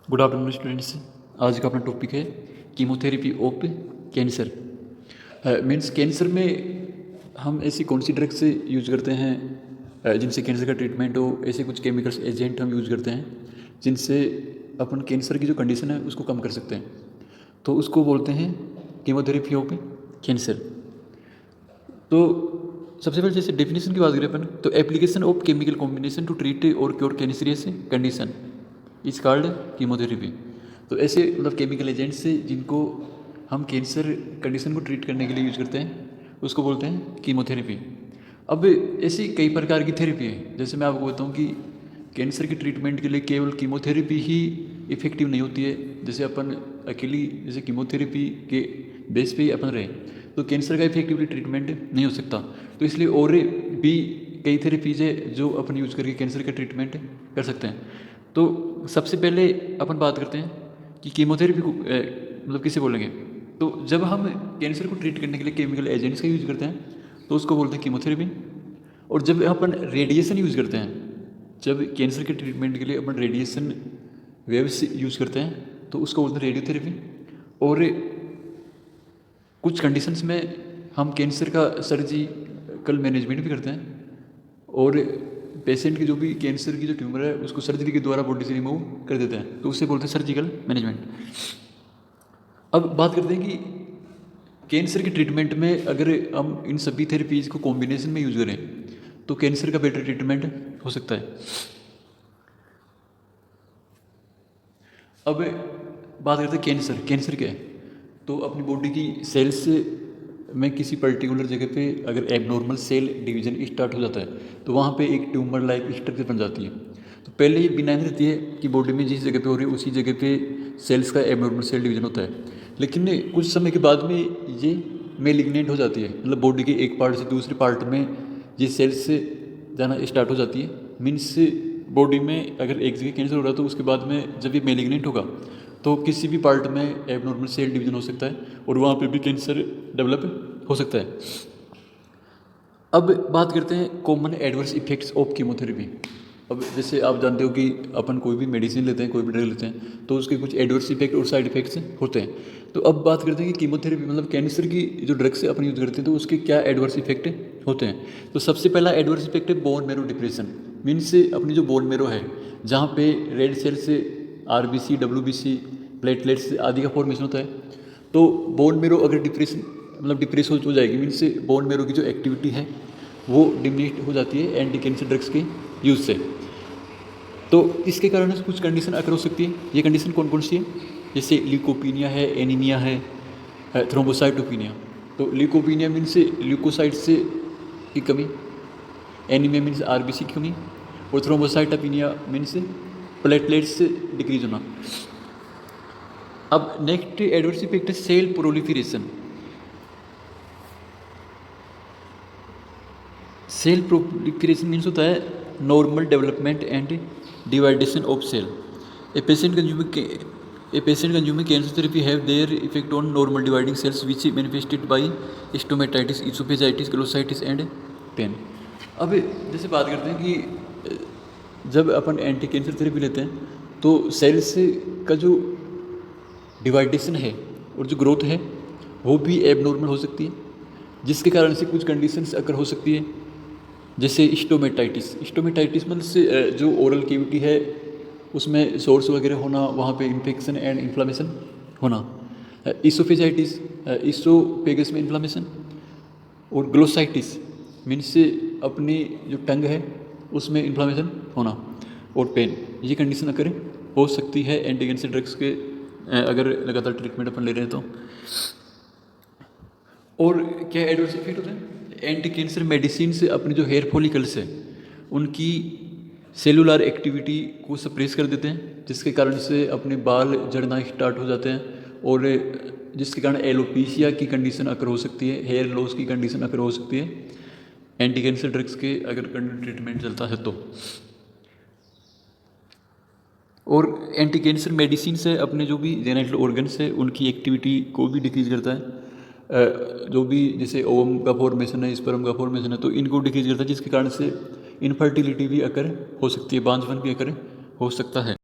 Good afternoon students. आज का अपना टॉपिक है chemotherapy of cancer. Means cancer में हम ऐसी कौन सी ड्रग्स यूज करते हैं जिनसे कैंसर का ट्रीटमेंट हो। ऐसे कुछ केमिकल्स एजेंट हम यूज करते हैं जिनसे अपन कैंसर की जो कंडीशन है उसको कम कर सकते हैं, तो उसको बोलते हैं कीमोथेरेपी ऑफ कैंसर। तो सबसे पहले जैसे डेफिनेशन की बात करें अपन, तो application of chemical combination to treat और cure cancerous condition is called chemotherapy. तो ऐसे मतलब केमिकल एजेंट्स से जिनको हम कैंसर कंडीशन को ट्रीट करने के लिए यूज करते हैं उसको बोलते हैं कीमोथेरेपी। अब ऐसी कई प्रकार की थेरेपी है। जैसे मैं आपको बताऊं कि कैंसर की ट्रीटमेंट के लिए केवल कीमोथेरेपी ही इफेक्टिव नहीं होती है। जैसे अपन अकेली जैसे कीमोथेरेपी के बेस पे ही अपन रहे तो कैंसर का इफेक्टिवली ट्रीटमेंट नहीं हो सकता। तो इसलिए और भी कई थेरेपीज है जो अपन यूज करके कैंसर का ट्रीटमेंट कर सकते हैं। तो सबसे पहले अपन बात करते हैं कि कीमोथेरेपी को मतलब किसे बोलेंगे। तो जब हम कैंसर को ट्रीट करने के लिए केमिकल एजेंट्स का यूज करते हैं तो उसको बोलते हैं कीमोथेरेपी। और जब अपन रेडिएशन यूज करते हैं, जब कैंसर के ट्रीटमेंट के लिए अपन रेडिएशन वेव्स यूज करते हैं तो उसको बोलते हैं रेडियोथेरेपी। और कुछ कंडीशंस में हम कैंसर का सर्जिकल मैनेजमेंट भी करते हैं और पेशेंट की जो भी कैंसर की जो ट्यूमर है उसको सर्जरी के द्वारा बॉडी से रिमूव कर देते हैं, तो उससे बोलते हैं सर्जिकल मैनेजमेंट। अब बात करते हैं कि कैंसर के ट्रीटमेंट में अगर हम इन सभी थेरेपीज को कॉम्बिनेशन में यूज करें तो कैंसर का बेटर ट्रीटमेंट हो सकता है। अब बात करते हैं कैंसर क्या है। तो अपनी बॉडी की सेल्स में किसी पर्टिकुलर जगह पे अगर एबनॉर्मल सेल डिवीजन स्टार्ट हो जाता है तो वहाँ पे एक ट्यूमर लाइक स्ट्रक्चर बन जाती है। तो पहले ये बिनाइन रहती है कि बॉडी में जिस जगह पे हो रही है उसी जगह पे सेल्स का एबनॉर्मल सेल डिवीजन होता है, लेकिन कुछ समय के बाद में ये मेलिग्नेंट हो जाती है। मतलब बॉडी के एक पार्ट से दूसरे पार्ट में ये सेल्स जाना स्टार्ट हो जाती है। मीन्स बॉडी में अगर एक जगह कैंसर हो रहा है तो उसके बाद में जब ये मेलिग्नेंट होगा तो किसी भी पार्ट में एबनॉर्मल सेल डिवीजन हो सकता है और वहाँ पे भी कैंसर डेवलप हो सकता है। अब बात करते हैं common adverse effects of chemotherapy. अब जैसे आप जानते हो कि अपन कोई भी मेडिसिन लेते हैं, कोई भी ड्रग लेते हैं तो उसके कुछ एडवर्स इफेक्ट और साइड इफेक्ट्स होते हैं। तो अब बात करते हैं कि कीमोथेरेपी मतलब कैंसर की जो ड्रग्स अपन यूज करते हैं तो उसके क्या एडवर्स इफेक्ट होते हैं। तो सबसे पहला एडवर्स इफेक्ट है बोन मैरो डिप्रेशन। मीन्स अपनी जो बोन मैरो है जहाँ पे red cells RBC WBC platelets आदि का फॉर्मेशन होता है, तो बोन मेरो अगर डिप्रेस हो जाएगी मीन्स बोन मेरो की जो एक्टिविटी है वो डिमिनिश हो जाती है एंटी कैंसर ड्रग्स के यूज़ से। तो इसके कारण से कुछ कंडीशन अकर हो सकती है। ये कंडीशन कौन कौन सी है, जैसे ल्यूकोपीनिया है, एनीमिया है, थ्रोम्बोसाइटोपिनिया। तो ल्यूकोपीनिया मीन्स ल्यूकोसाइट्स की कमी, एनीमिया मीन्स RBC की कमी, और थ्रोम्बोसाइटोपिनिया मीन्स प्लेटलेट्स डिक्रीज होना। अब नेक्स्ट एडवर्स इफेक्ट है cell proliferation. Cell proliferation means होता है normal development and divideation of cell. A patient consuming cancer therapy have their effect on normal dividing cells which manifested by stomatitis, oesophagitis, glossitis and pain. अब जैसे बात करते हैं कि जब अपन anti cancer therapy लेते हैं तो सेल्स का जो डिवाइडेशन है और जो ग्रोथ है वो भी एबनॉर्मल हो सकती है, जिसके कारण से कुछ कंडीशंस अकर हो सकती है, जैसे स्टोमेटाइटिस मतलब से जो ओरल कैविटी है उसमें सोर्स वगैरह होना, वहाँ पे इन्फेक्शन एंड इन्फ्लामेशन होना। इसोफेजाइटिस इसोफेगस में इन्फ्लामेशन, और ग्लोसाइटिस मीन्स अपनी जो टंग है उसमें इन्फ्लामेशन होना, और पेन। ये कंडीशन अकर हो सकती है एंटी कैंसर ड्रग्स के अगर लगातार ट्रीटमेंट अपन ले रहे हैं तो। और क्या एडवर्स इफेक्ट होते हैं, एंटी कैंसर मेडिसिन से अपने जो हेयर फॉलिकल्स है उनकी सेलुलर एक्टिविटी को सप्रेस कर देते हैं, जिसके कारण से अपने बाल झड़ना स्टार्ट हो जाते हैं, और जिसके कारण एलोपीशिया की कंडीशन अकर हो सकती है, हेयर लॉस की कंडीशन अकर हो सकती है एंटी कैंसर ड्रग्स के अगर ट्रीटमेंट चलता है तो। और एंटी कैंसर मेडिसिन से अपने जो भी जेनिटल ऑर्गन्स है उनकी एक्टिविटी को भी डिक्रीज करता है। जो भी जैसे ओवम का फॉर्मेशन है, स्पर्म का फॉर्मेशन है, तो इनको डिक्रीज करता है, जिसके कारण से इनफर्टिलिटी भी अकर हो सकती है, बांझपन भी अकर हो सकता है।